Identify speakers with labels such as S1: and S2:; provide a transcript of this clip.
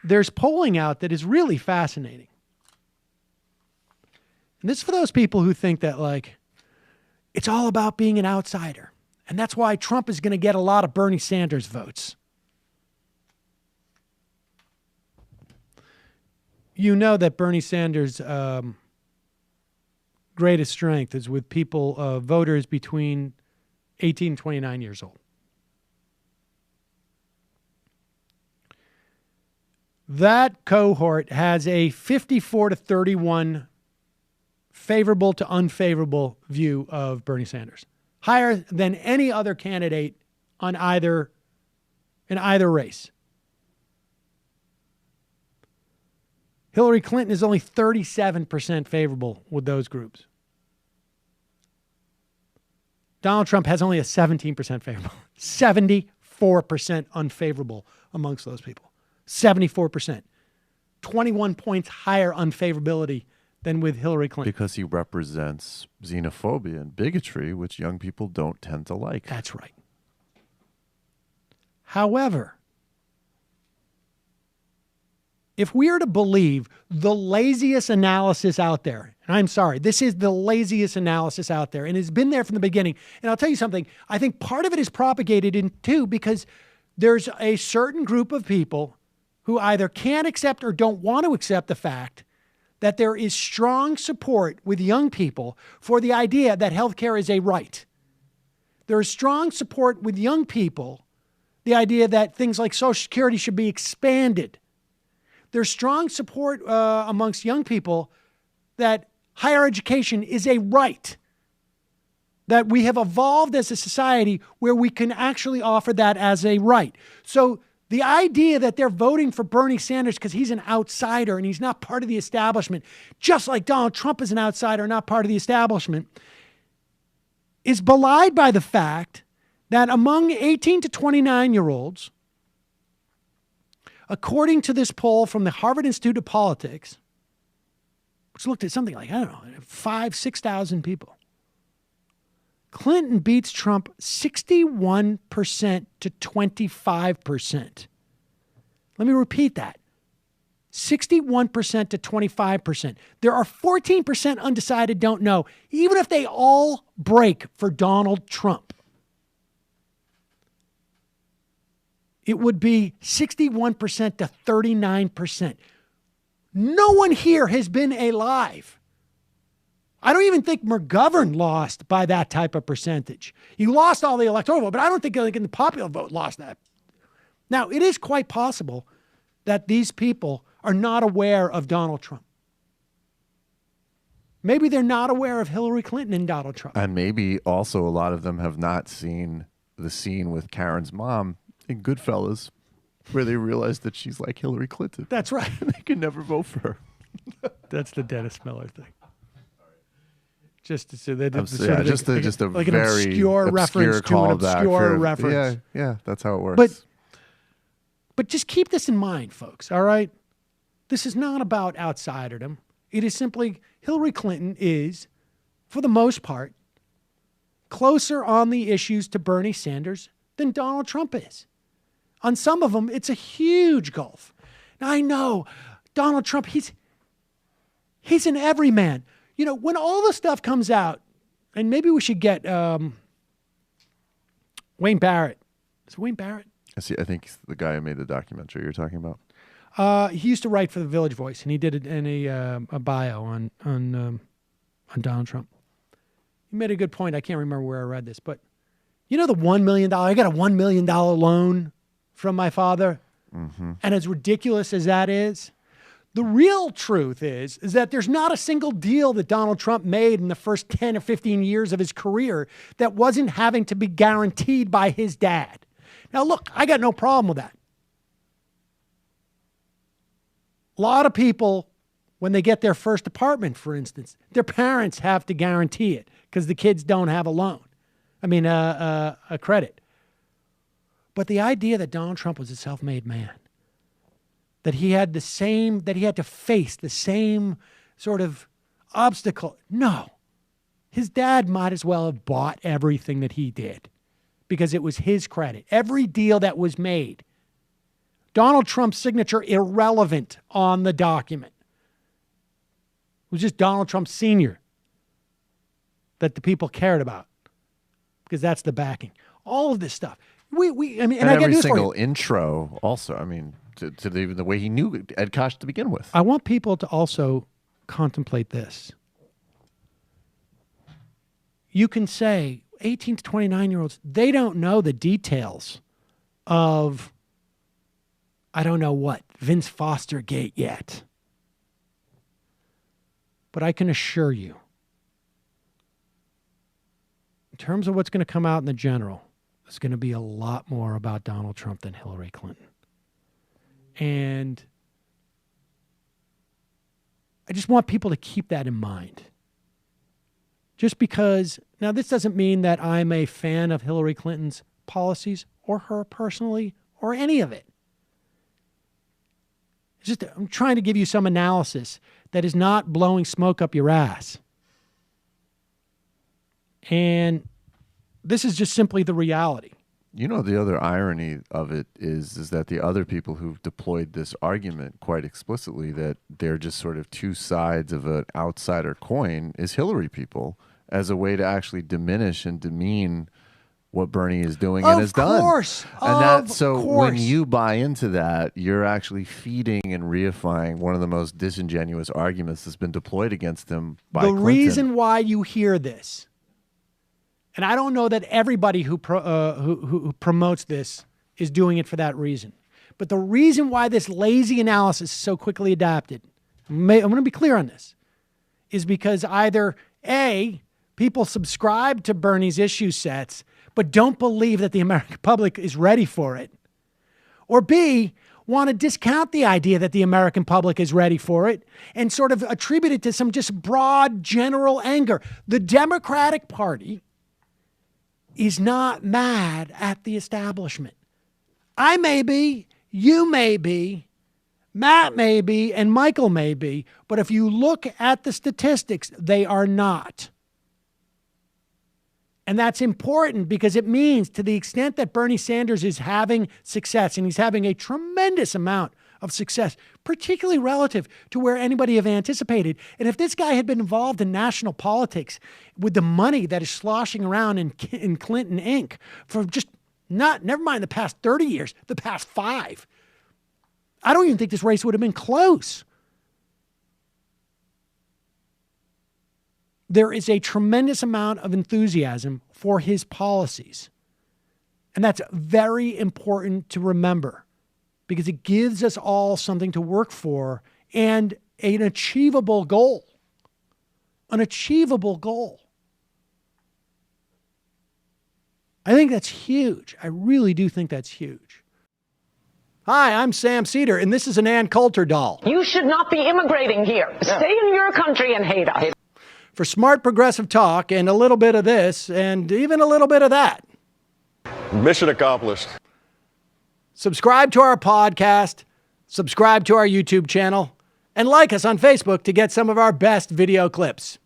S1: there's polling out that is really fascinating. And this is for those people who think that, like, it's all about being an outsider. And that's why Trump is going to get a lot of Bernie Sanders votes. You know that Bernie Sanders' greatest strength is with people, voters between 18 and 29 years old. That cohort has a 54 to 31 favorable to unfavorable view of Bernie Sanders, higher than any other candidate in either race. Hillary Clinton is only 37% favorable with those groups. Donald Trump has only a 17% favorable, 74% unfavorable amongst those people. 74%. 21 points higher unfavorability than with Hillary Clinton.
S2: Because he represents xenophobia and bigotry, which young people don't tend to like.
S1: That's right. However, if we are to believe the laziest analysis out there, and I'm sorry, this is the laziest analysis out there, and it's been there from the beginning. And I'll tell you something, I think part of it is propagated in too because there's a certain group of people who either can't accept or don't want to accept the fact that there is strong support with young people for the idea that healthcare is a right. There is strong support with young people, the idea that things like Social Security should be expanded. There's strong support amongst young people that higher education is a right, that we have evolved as a society where we can actually offer that as a right. So the idea that they're voting for Bernie Sanders because he's an outsider and he's not part of the establishment, just like Donald Trump is an outsider, not part of the establishment, is belied by the fact that among 18 to 29-year-olds, according to this poll from the Harvard Institute of Politics, which looked at something like, 6,000 people, Clinton beats Trump 61% to 25%. Let me repeat that. 61% to 25%. There are 14% undecided, don't know, even if they all break for Donald Trump. It would be 61% to 39%. No one here has been alive. I don't even think McGovern lost by that type of percentage. He lost all the electoral vote, but I don't think in the popular vote lost that. Now, it is quite possible that these people are not aware of Donald Trump. Maybe they're not aware of Hillary Clinton and Donald Trump.
S2: And maybe also a lot of them have not seen the scene with Karen's mom in Goodfellas where they realized that she's like Hillary Clinton.
S1: That's right.
S2: They can never vote for her.
S1: That's the Dennis Miller thing. Just a
S2: like
S1: very
S2: an
S1: obscure reference to an obscure reference.
S2: Yeah, that's how it works.
S1: But just keep this in mind, folks, all right? This is not about outsiderdom. It is simply Hillary Clinton is, for the most part, closer on the issues to Bernie Sanders than Donald Trump is. On some of them, it's a huge gulf. Now, I know Donald Trump, he's an everyman. You know, when all the stuff comes out, and maybe we should get Wayne Barrett. Is it Wayne Barrett?
S2: I think the guy who made the documentary you're talking about.
S1: He used to write for the Village Voice, and he did it in a bio on Donald Trump. He made a good point. I can't remember where I read this, but you know the $1 million, I got a $1 million loan from my father.
S2: Mm-hmm.
S1: And as ridiculous as that is, the real truth is that there's not a single deal that Donald Trump made in the first 10 or 15 years of his career that wasn't having to be guaranteed by his dad. Now, look, I got no problem with that. A lot of people, when they get their first apartment, for instance, their parents have to guarantee it because the kids don't have a loan. A credit. But the idea that Donald Trump was a self-made man, that he had to face the same sort of obstacle. No. His dad might as well have bought everything that he did because it was his credit. Every deal that was made, Donald Trump's signature irrelevant on the document. It was just Donald Trump Sr. that the people cared about because that's the backing. All of this stuff. I mean, and I get
S2: every
S1: news
S2: single
S1: for you.
S2: intro also, I mean, to the way he knew Ed Koch to begin with.
S1: I want people to also contemplate this. You can say 18 to 29-year-olds, they don't know the details of, I don't know what, Vince Foster Gate yet. But I can assure you, in terms of what's going to come out in the general, it's going to be a lot more about Donald Trump than Hillary Clinton. And I just want people to keep that in mind. Just because, now this doesn't mean that I'm a fan of Hillary Clinton's policies or her personally or any of it. It's just, I'm trying to give you some analysis that is not blowing smoke up your ass. And this is just simply the reality.
S2: You know, the other irony of it is that the other people who've deployed this argument quite explicitly that they're just sort of two sides of an outsider coin is Hillary people as a way to actually diminish and demean what Bernie is doing and has done. When you buy into that, you're actually feeding and reifying one of the most disingenuous arguments that's been deployed against him by Clinton.
S1: The reason why you hear this, and I don't know that everybody who promotes this is doing it for that reason. But the reason why this lazy analysis is so quickly adapted, I'm going to be clear on this, is because either A, people subscribe to Bernie's issue sets, but don't believe that the American public is ready for it, or B, want to discount the idea that the American public is ready for it and sort of attribute it to some just broad general anger. The Democratic Party is not mad at the establishment. I may be, you may be, Matt may be, and Michael may be, but if you look at the statistics, they are not. And that's important because it means to the extent that Bernie Sanders is having success, and he's having a tremendous amount of success, particularly relative to where anybody have anticipated. And if this guy had been involved in national politics with the money that is sloshing around in Clinton Inc. for just never mind the past 30 years, the past 5, I don't even think this race would have been close. There is a tremendous amount of enthusiasm for his policies. And that's very important to remember because it gives us all something to work for and an achievable goal. An achievable goal. I think that's huge. I really do think that's huge. Hi, I'm Sam Seder, and this is an Ann Coulter doll.
S3: You should not be immigrating here. Yeah. Stay in your country and hate us.
S1: For smart progressive talk and a little bit of this and even a little bit of that.
S4: Mission accomplished.
S1: Subscribe to our podcast, subscribe to our YouTube channel, and like us on Facebook to get some of our best video clips.